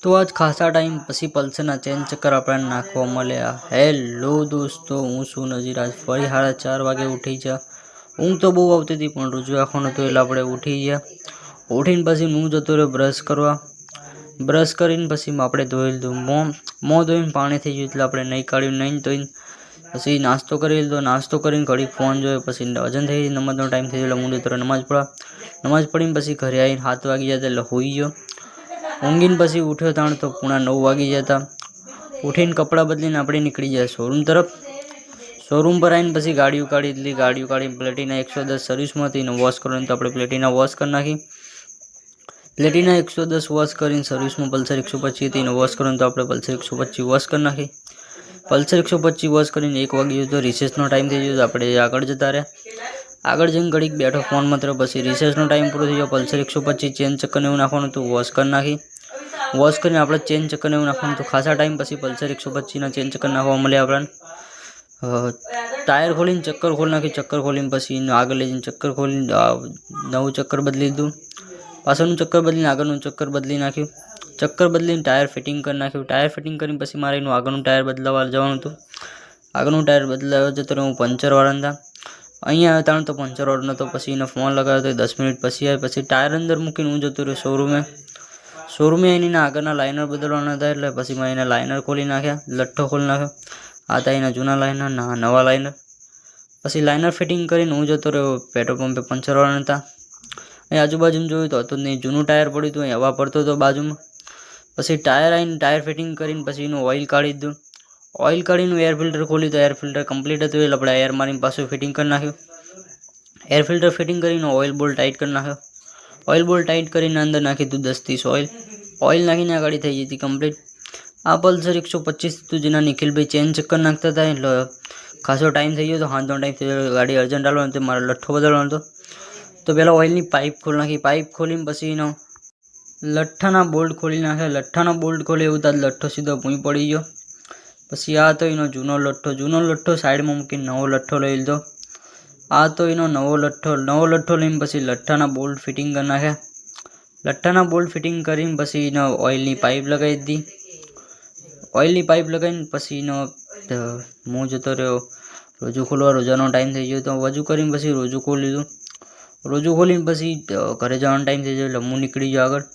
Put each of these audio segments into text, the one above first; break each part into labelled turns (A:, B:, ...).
A: तो आज खासा टाइम पछी पल्सरना चेन चक्कर आपणे नाखवा मळ्या। हेलो दोस्तों, हूँ छुं नजीर। आज फरी 4:30 वागे उठी गया। ऊँघ तो बहु आवती थी पण रुजु आँखों नतो એટલે આપણે ઉઠી ગયા। ઉઠીને પછી હું જતો રહ્યો બ્રશ કરવા। બ્રશ કરીને પછી આપણે ધોઈ લીધું મોં ધોઈને પાણી થઈ ગયું એટલે આપણે નહીં કાઢ્યું। નહીં ધોઈને પછી નાસ્તો કરી લીધો। નાસ્તો કરીને ઘડી ફોન જોયો। પછી અજન થઈ નમાજનો ટાઈમ થઈ ગયો એટલે હું જતો નમાજ પઢવા। નમાજ પઢીને પછી ઘરે આવીને 7 વાગી ગયા એટલે હોઈ ગયો। ઊંઘીને પછી ઉઠ્યો તાણ તો 9:30 વાગી ગયા હતા। ઉઠીને કપડાં બદલીને આપણે નીકળી ગયા શોરૂમ તરફ। શોરૂમ પર આવીને પછી ગાડીઓ કાઢી લીધી। ગાડીઓ કાઢીને પ્લેટિના 110 સર્વિસમાં હતી ને વોશ કરવાની તો આપણે પ્લેટિના વોશ કરી નાખી। પ્લેટિના 110 વોશ કરીને સર્વિસમાં પલ્સર 125 હતી ને વોશ કરવાની તો આપણે પલ્સર 125 વોશ કરી નાખી। પલ્સર 125 વોશ કરીને 1 વાગી ગયો તો રિસેસનો ટાઈમ થઈ ગયો તો આપણે આગળ જતા રહ્યા। આગળ જઈને ઘડીક બેઠો ફોનમાં તરફ। પછી રિસેસનો ટાઈમ પૂરો થઈ ગયો। પલ્સર 125 ચેન ચક્કરને એવું નાખવાનું હતું વોશ કરી નાખી। वॉश કરીને આપણે ચેન ચક્કરને એવું નાખવાનું તો ખાસા ટાઈમ પછી પલ્સર 125 ના ચેન ચક્કર નાખવા મળ્યા આપણને। ટાયર ખોલીને ચક્કર ખોલી નાખી। ચક્કર ખોલીને પછી આગળ લઈ જઈને ચક્કર ખોલીને નવું ચક્કર બદલી દીધું। પાછળનું ચક્કર બદલીને આગળનું ચક્કર બદલી નાખ્યું। ચક્કર બદલીને ટાયર ફિટિંગ કરી નાખ્યું। ટાયર ફિટિંગ કરીને પછી મારે એનું આગળનું ટાયર બદલાવવા જવાનું હતું। આગળનું ટાયર બદલાવવા જતો હું પંચરવાળા હતા। અહીંયા આવ્યો તો પંચરવાળો નહોતો। પછી એને ફોન લગાવ્યો તો 10 મિનિટ પછી આવ્યો। પછી ટાયર અંદર મૂકીને હું જતો રહ્યો શોરૂમે। શોરૂમે એના આગળના લાઇનર બદલવાના હતા એટલે પછી મેં એના લાઇનર ખોલી નાખ્યા। લઠ્ઠો ખોલી નાખ્યો। આ હતા એના જૂના લાઇનર ના નવા લાઇનર। પછી લાઇનર ફિટિંગ કરીને હું જતો રહ્યો પેટ્રોલ પંપે પંચરવાળા હતા। અહીં આજુબાજુમાં જોયું તો હતું નહીં, જૂનું ટાયર પડ્યું હતું, અહીં હવા પડતો હતો બાજુમાં। પછી ટાયર આવીને ટાયર ફિટિંગ કરીને પછી એનું ઓઇલ કાઢી દીધું। ઓઇલ કાઢીને એર ફિલ્ટર ખોલ્યું તો એર ફિલ્ટર કમ્પ્લીટ હતું એટલે આપણે એર મારીને પાછું ફિટિંગ કરી નાખ્યું। એર ફિલ્ટર ફિટિંગ કરીને ઓઇલ બોલ ટાઈટ કરી નાખ્યો। ઓઇલ બોલ ટાઈટ કરીને અંદર નાખી દીધું 10-30 ઓઇલ। ઓઇલ નાખીને આ ગાડી થઈ ગઈ હતી કમ્પ્લીટ। આ પલ્સર 125 હતું જેના નિખિલભાઈ ચેન ચક્કર નાખતા હતા એટલે ખાસો ટાઈમ થઈ ગયો તો હાથનો ટાઈમ થઈ ગયો। ગાડી અર્જન્ટ આવવાનો તો મારો લઠ્ઠો બદલવાનો હતો તો પહેલાં ઓઇલની પાઇપ ખોલી નાખી। પાઇપ ખોલીને પછી એનો લઠ્ઠાના બોલ્ટ ખોલી નાખ્યા। લઠ્ઠાના બોલ્ટ ખોલી એવું તાજ લઠ્ઠો સીધો ભૂંઈ પડી ગયો। પછી આ તો એનો જૂનો લઠ્ઠો સાઈડમાં મૂકીને નવો લઠ્ઠો લઈ લીધો। આ તો એનો નવો લઠ્ઠો લઈને પછી લઠ્ઠાના બોલ્ટ ફિટિંગ કરી નાખ્યા। લઠ્ઠાના બોલ્ટ ફિટિંગ કરીને પછી એનો ઓઇલની પાઇપ લગાવી દીધી। ઓઇલની પાઇપ લગાવીને પછી એનો હું જતો રહ્યો રોજુ ખોલવા। રોજાનો ટાઈમ થઈ ગયો તો વજુ કરીને પછી રોજુ ખોલી લીધું। રોજુ ખોલીને પછી ઘરે જવાનો ટાઈમ થઈ ગયો એટલે હું નીકળી ગયો આગળ।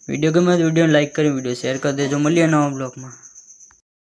A: વિડીયો ગમે તો વિડીયોને લાઇક કરી વિડીયો શેર કરી દેજો। મળીએ નવા બ્લોગમાં।